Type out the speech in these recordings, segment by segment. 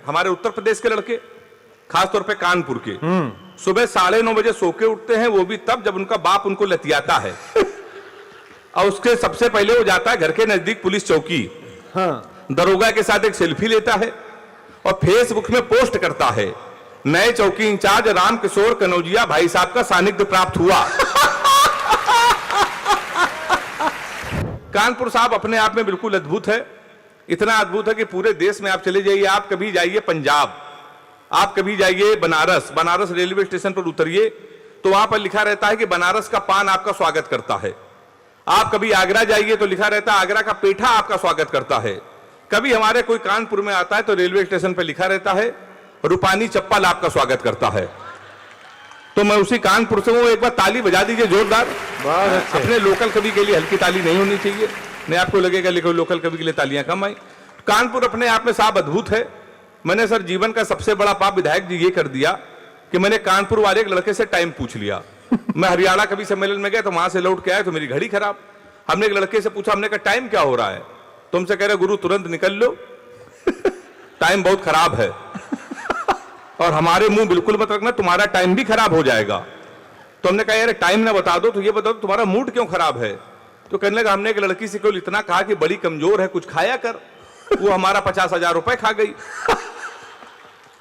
हमारे उत्तर प्रदेश के लड़के, खासतौर पे कानपुर के, सुबह 9:30 बजे सो के उठते हैं, वो भी तब जब उनका बाप उनको लतियाता है। और उसके सबसे पहले वो जाता है घर के नजदीक पुलिस चौकी, दरोगा के साथ एक सेल्फी लेता है और फेसबुक में पोस्ट करता है, नए चौकी इंचार्ज रामकिशोर कनौजिया भाई साहब का सानिध्य प्राप्त हुआ। कानपुर साहब अपने आप में बिल्कुल अद्भुत है, इतना अद्भुत है कि पूरे देश में आप चले जाइए, आप कभी जाइए पंजाब, आप कभी जाइए बनारस रेलवे स्टेशन पर उतरिए तो वहां पर लिखा रहता है कि बनारस का पान आपका स्वागत करता है। आप कभी आगरा जाइए तो लिखा रहता है आगरा का पेठा आपका स्वागत करता है। कभी हमारे कोई कानपुर में आता है तो रेलवे स्टेशन पर लिखा रहता है रूपानी चप्पल आपका स्वागत करता है। तो मैं उसी कानपुर से हूं, एक बार ताली बजा दीजिए जोरदार। अपने लोकल कवि के लिए हल्की ताली नहीं होनी चाहिए, नहीं आपको लगेगा लेकिन लोकल कवि के लिए तालियां कम आई। कानपुर अपने आप में साहब अद्भुत है। मैंने सर जीवन का सबसे बड़ा पाप विधायक जी ये कर दिया कि मैंने कानपुर वाले एक लड़के से टाइम पूछ लिया। मैं हरियाणा कवि सम्मेलन में गया तो वहां से लौट के आया तो मेरी घड़ी खराब। हमने एक लड़के से पूछा, हमने कहा टाइम क्या हो रहा है? तुमसे कह रहे गुरु तुरंत निकल लो, टाइम बहुत खराब है। और हमारे मुंह बिल्कुल मत रखना, तुम्हारा टाइम भी खराब हो जाएगा। तो हमने कहा यार टाइम ना बता दो तो ये बताओ तुम्हारा मूड क्यों खराब है? तो कहने लगा हमने एक लड़की से केवल इतना कहा कि बड़ी कमजोर है, कुछ खाया कर, वो हमारा 50,000 रुपए खा गई।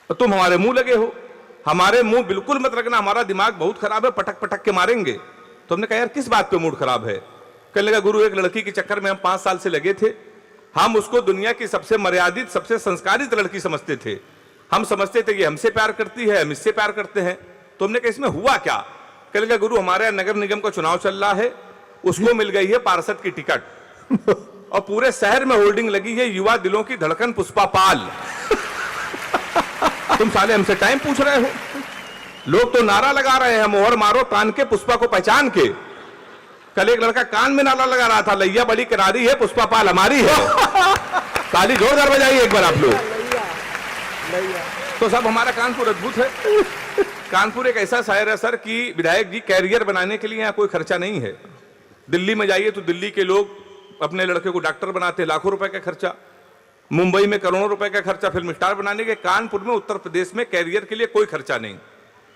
तो तुम हमारे मुंह लगे हो, हमारे मुंह बिल्कुल मत रखना, हमारा दिमाग बहुत खराब है, पटक पटक के मारेंगे। तो हमने कहा यार किस बात पे मूड खराब है? कहने लगा गुरु एक लड़की के चक्कर में हम 5 साल से लगे थे, हम उसको दुनिया की सबसे मर्यादित सबसे संस्कारित लड़की समझते थे, हम समझते थे कि हमसे प्यार करती है, हम इससे प्यार करते हैं। तो हमने कहा इसमें हुआ क्या? कहने लगा गुरु हमारे नगर निगम का चुनाव चल रहा है, उसको मिल गई है पार्षद की टिकट और पूरे शहर में होल्डिंग लगी है युवा दिलों की धड़कन पुष्पा पाल। तुम साले हमसे टाइम पूछ रहे हो? लोग तो नारा लगा रहे हैं मोहर मारो तान के पुष्पा को पहचान के। कल एक लड़का कान में नारा लगा रहा था लैया बड़ी करारी है पुष्पा पाल हमारी है। ताली जोरदार बजाइए एक बार आप लोग। तो सब हमारा कानपुर अद्भुत है। कानपुर एक ऐसा शहर है सर कि विधायक जी कैरियर बनाने के लिए यहाँ कोई खर्चा नहीं है। दिल्ली में जाइए तो दिल्ली के लोग अपने लड़के को डॉक्टर बनाते, लाखों रुपए का खर्चा, मुंबई में करोड़ों रुपए का खर्चा फिल्म स्टार बनाने के। कानपुर में उत्तर प्रदेश में कैरियर के लिए कोई खर्चा नहीं।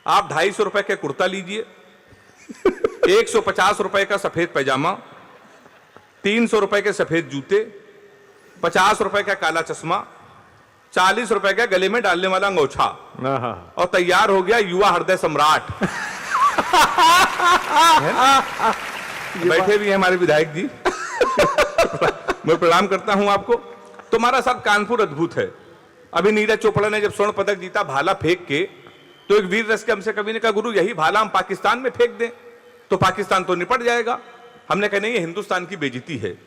आप 250 रुपए का कुर्ता लीजिए, 150 रुपए का सफेद पैजामा, 300 रुपए के सफेद जूते, 50 रुपए का काला चश्मा, 40 रुपए का गले में डालने वाला अंगोछा और तैयार हो गया युवा हृदय सम्राट। बैठे भी हैं हमारे विधायक जी। मैं प्रणाम करता हूं आपको। तुम्हारा साथ कानपुर अद्भुत है। अभी नीरज चोपड़ा ने जब स्वर्ण पदक जीता भाला फेंक के, तो एक वीर रस के हमसे कवि ने कहा गुरु यही भाला हम पाकिस्तान में फेंक दें तो पाकिस्तान तो निपट जाएगा। हमने कहा नहीं ये हिंदुस्तान की बेइज्जती है,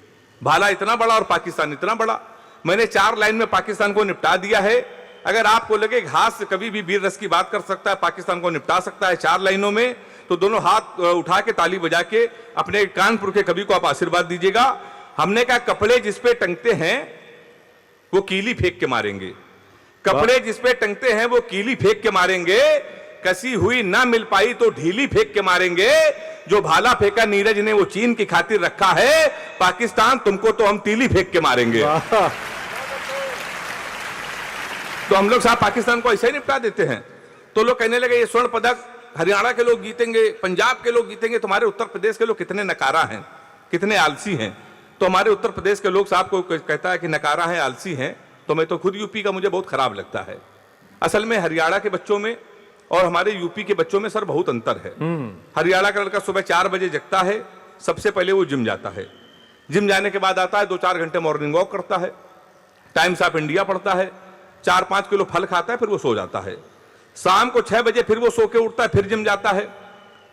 भाला इतना बड़ा और पाकिस्तान इतना बड़ा। मैंने 4 लाइन में पाकिस्तान को निपटा दिया है। अगर आपको लगे घास से कभी भी वीर रस की बात कर सकता है, पाकिस्तान को निपटा सकता है 4 लाइनों में, तो दोनों हाथ उठा के ताली बजा के अपने कानपुर के कवि को आप आशीर्वाद दीजिएगा। हमने कहा कपड़े जिसपे टंगते हैं वो कीली फेंक के मारेंगे, कपड़े जिसपे टंगते हैं वो कीली फेंक के मारेंगे, कसी हुई ना मिल पाई तो ढीली फेंक के मारेंगे। जो भाला फेंका नीरज ने वो चीन की खातिर रखा है, पाकिस्तान तुमको तो हम तीली फेंक के मारेंगे। तो हम लोग साहब पाकिस्तान को ऐसे ही निपटा देते हैं। तो लोग कहने लगे ये स्वर्ण पदक हरियाणा के लोग जीतेंगे, पंजाब के लोग जीतेंगे, तुम्हारे उत्तर प्रदेश के लोग कितने नकारा हैं, कितने आलसी हैं। तो हमारे उत्तर प्रदेश के लोग साहब को कहता है कि नकारा है, आलसी हैं, तो मैं तो खुद यूपी का मुझे बहुत खराब लगता है। असल में हरियाणा के बच्चों में और हमारे यूपी के बच्चों में सर बहुत अंतर है। हरियाणा का लड़का सुबह 4 बजे जगता है, सबसे पहले वो जिम जाता है, जिम जाने के बाद आता है 2-4 घंटे मॉर्निंग वॉक करता है, टाइम्स ऑफ इंडिया पढ़ता है, 4-5 किलो फल खाता है, फिर वो सो जाता है। शाम को 6 बजे फिर वो सो के उठता है, फिर जिम जाता है,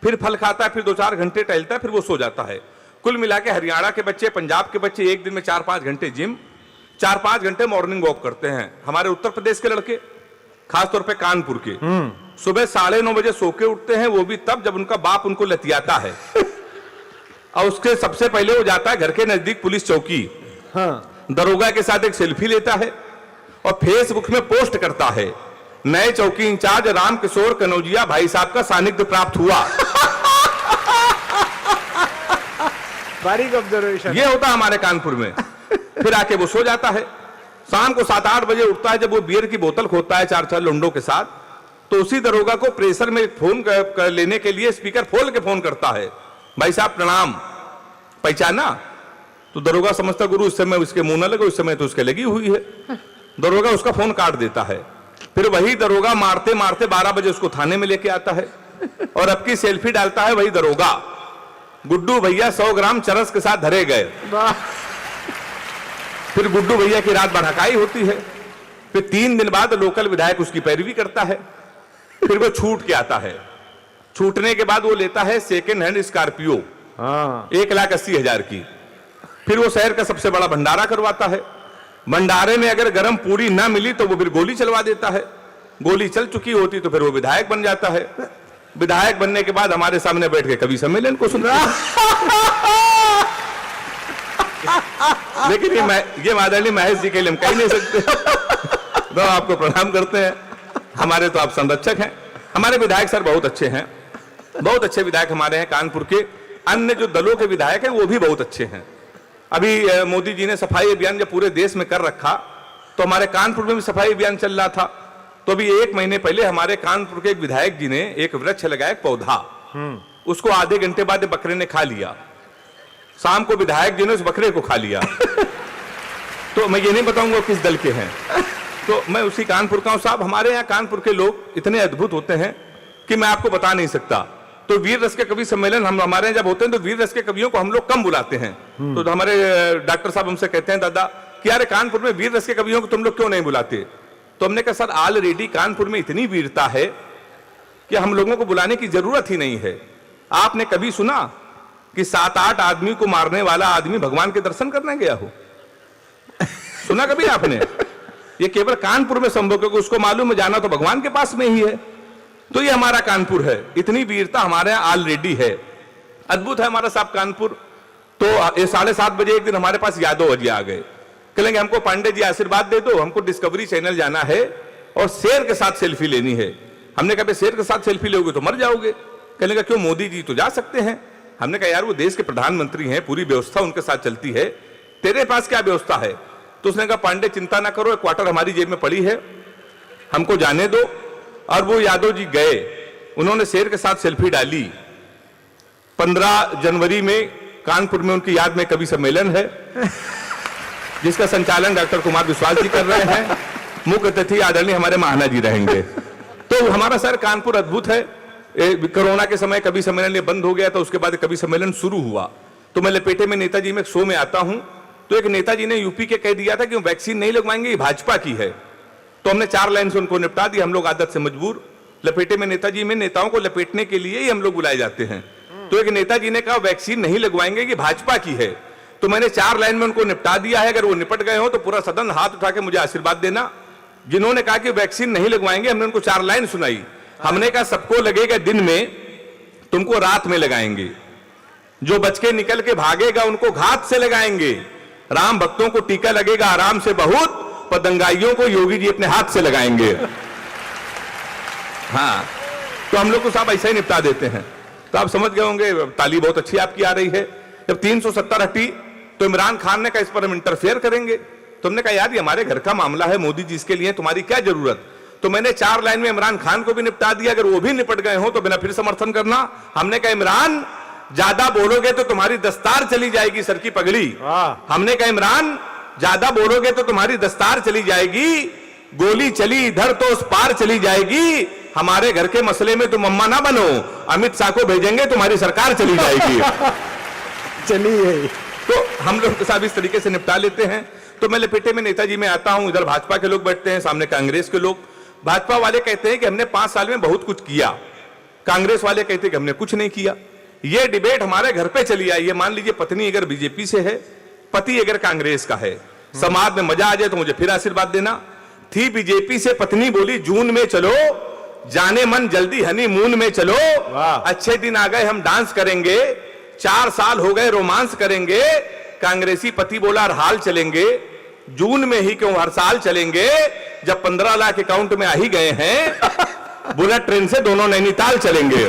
फिर फल खाता है, फिर 2-4 घंटे टहलता है, फिर वो सो जाता है। कुल मिला के हरियाणा के बच्चे, पंजाब के बच्चे एक दिन में 4-5 घंटे जिम, 4-5 घंटे मॉर्निंग वॉक करते हैं। हमारे उत्तर प्रदेश के लड़के, खासतौर पे कानपुर के, सुबह 9:30 बजे सो के उठते हैं, वो भी तब जब उनका बाप उनको लतियाता है। और उसके सबसे पहले वो जाता है घर के नजदीक पुलिस चौकी, दरोगा के साथ एक सेल्फी लेता है और फेसबुक में पोस्ट करता है, नए चौकी इंचार्ज रामकिशोर कनौजिया भाई साहब का सानिध्य प्राप्त हुआ। बारीक ऑब्जर्वेशन। ये होता हमारे कानपुर में। फिर आके वो सो जाता है, शाम को 7-8 बजे उठता है, जब वो बियर की बोतल खोता है 4-4 लुंडों के साथ, तो उसी दरोगा को प्रेशर में फोन लेने के लिए स्पीकर खोल के फोन करता है, भाई साहब प्रणाम, पहचाना? तो दरोगा समझता गुरु उस समय उसके मुंह न लगे, उस समय तो उसके लगी हुई है। दरोगा उसका फोन काट देता है। फिर वही दरोगा मारते मारते 12 बजे उसको थाने में लेके आता है और अब की सेल्फी डालता है वही दरोगा, गुड्डू भैया 100 ग्राम चरस के साथ धरे गए। फिर गुड्डू भैया की रात भड़काई होती है। फिर 3 दिन बाद लोकल विधायक उसकी पैरवी करता है। फिर वो छूट के आता है। छूटने के बाद वो लेता है सेकेंड हैंड स्कॉर्पियो 1,80,000 की। फिर वो शहर का सबसे बड़ा भंडारा करवाता है। भंडारे में अगर गर्म पूरी ना मिली तो वो फिर गोली चलवा देता है। गोली चल चुकी होती तो फिर वो विधायक बन जाता है। विधायक बनने के बाद हमारे सामने बैठ के कवि सम्मेलन को सुन रहा लेकिन ये आदरणीय महेश जी के लिए हम कह नहीं सकते। तो आपको प्रणाम करते हैं। हमारे तो आप संरक्षक हैं। हमारे विधायक सर बहुत अच्छे हैं, बहुत अच्छे विधायक हमारे हैं। कानपुर के अन्य जो दलों के विधायक हैं वो भी बहुत अच्छे हैं। अभी मोदी जी ने सफाई अभियान जब पूरे देश में कर रखा तो हमारे कानपुर में भी सफाई अभियान चल रहा था। तो अभी 1 महीने पहले हमारे कानपुर के एक विधायक जी ने एक वृक्ष लगाया, एक पौधा, उसको आधे घंटे बाद बकरे ने खा लिया। शाम को विधायक जी ने उस बकरे को खा लिया। तो मैं ये नहीं बताऊंगा किस दल के हैं। तो मैं उसी कानपुर का हूं साहब। हमारे यहाँ कानपुर के लोग इतने अद्भुत होते हैं कि मैं आपको बता नहीं सकता। तो वीर रस के कवि सम्मेलन हमारे यहाँ जब होते हैं तो वीर रस के कवियों को हम लोग कम बुलाते हैं। तो हमारे डॉक्टर साहब हमसे कहते हैं, दादा कि यार कानपुर में वीर रस के कवियों को तुम लोग क्यों नहीं बुलाते? तो हमने कहा सर ऑलरेडी कानपुर में इतनी वीरता है कि हम लोगों को बुलाने की जरूरत ही नहीं है। आपने कभी सुना कि 7-8 आदमी को मारने वाला आदमी भगवान के दर्शन करने गया हो? सुना कभी आपने? ये केवल कानपुर में संभव, क्योंकि उसको मालूम है जाना तो भगवान के पास में ही है। तो ये हमारा कानपुर है। इतनी वीरता हमारे यहाँ ऑलरेडी है। अद्भुत है हमारा साहब कानपुर। तो 7:30 बजे एक दिन हमारे पास यादव जी आ गए। कहेंगे हमको पांडे जी आशीर्वाद दे दो, हमको डिस्कवरी चैनल जाना है और शेर के साथ सेल्फी लेनी है। हमने कहा शेर के साथ सेल्फी लोगे तो मर जाओगे। कहने क्यों, मोदी जी तो जा सकते हैं। हमने कहा यार वो देश के प्रधानमंत्री हैं, पूरी व्यवस्था उनके साथ चलती है, तेरे पास क्या व्यवस्था है? तो उसने कहा पांडे चिंता ना करो, एक क्वार्टर हमारी जेब में पड़ी है, हमको जाने दो। और वो यादव जी गए, उन्होंने शेर के साथ सेल्फी डाली। 15 जनवरी में कानपुर में उनकी याद में कवि सम्मेलन है जिसका संचालन डॉक्टर कुमार विश्वास जी कर रहे हैं। मुख्य अतिथि आदरणीय हमारे महाना जी रहेंगे। तो हमारा सर कानपुर अद्भुत है। कोरोना के समय कवि सम्मेलन ये बंद हो गया था, उसके बाद कवि सम्मेलन शुरू हुआ। तो मैं लपेटे में नेताजी में एक शो में आता हूं, तो एक नेताजी ने यूपी के कह दिया था कि वैक्सीन नहीं लगवाएंगे, ये भाजपा की है। तो हमने 4 लाइन से उनको निपटा दिया। हम लोग आदत से मजबूर। लपेटे में नेताजी में नेताओं को लपेटने के लिए ही हम लोग बुलाए जाते हैं। तो एक नेताजी ने कहा वैक्सीन नहीं लगवाएंगे, ये भाजपा की है। तो मैंने 4 लाइन में उनको निपटा दिया है। अगर वो निपट गए हो तो पूरा सदन हाथ उठा के मुझे आशीर्वाद देना। जिन्होंने कहा कि वैक्सीन नहीं लगवाएंगे, हमने उनको 4 लाइन सुनाई। हमने कहा सबको लगेगा दिन में, तुमको रात में लगाएंगे। जो बच के निकल के भागेगा उनको घात से लगाएंगे। राम भक्तों को टीका लगेगा आराम से बहुत, पर दंगाइयों को योगी जी अपने हाथ से लगाएंगे। हाँ, तो हम लोग को साहब ऐसा ही निपटा देते हैं। तो आप समझ गए होंगे, ताली बहुत अच्छी आपकी आ रही है। जब 370 हटी तो इमरान खान ने कहा इस पर हम इंटरफेयर करेंगे। तुमने कहा यार ये हमारे घर का मामला है, मोदी जी इसके लिए तुम्हारी क्या जरूरत? तो मैंने 4 लाइन में इमरान खान को भी निपटा दिया। अगर वो भी निपट गए हो तो बिना फिर समर्थन करना। हमने कहा इमरान ज्यादा बोलोगे तो तुम्हारी दस्तार चली जाएगी, सर की पगड़ी। हमने कहा इमरान ज्यादा बोलोगे तो तुम्हारी दस्तार चली जाएगी, गोली चली इधर तो उस पार चली जाएगी। हमारे घर के मसले में तुम अम्मा ना बनो, अमित शाह को भेजेंगे, तुम्हारी सरकार चली जाएगी। चलिए, तो हम लोग साहब इस तरीके से निपटा लेते हैं। तो मैं लपेटे में नेताजी में आता हूं, इधर भाजपा के लोग बैठते हैं, सामने कांग्रेस के लोग। भाजपा वाले कहते हैं कि हमने 5 साल में बहुत कुछ किया, कांग्रेस वाले कहते हैं कि हमने कुछ नहीं किया। ये डिबेट हमारे घर पे चली आई है। मान लीजिए पत्नी अगर बीजेपी से है, पति अगर कांग्रेस का है, समाज में मजा आ जाए तो मुझे फिर आशीर्वाद देना। थी बीजेपी से, पत्नी बोली जून में चलो, जाने मन जल्दी हनीमून में चलो, अच्छे दिन आ गए हम डांस करेंगे, 4 साल हो गए रोमांस करेंगे। कांग्रेसी पति बोला हर हाल चलेंगे, जून में ही क्यों हर साल चलेंगे, जब 15 लाख अकाउंट में आ ही गए हैं, बुलेट ट्रेन से दोनों नैनीताल चलेंगे।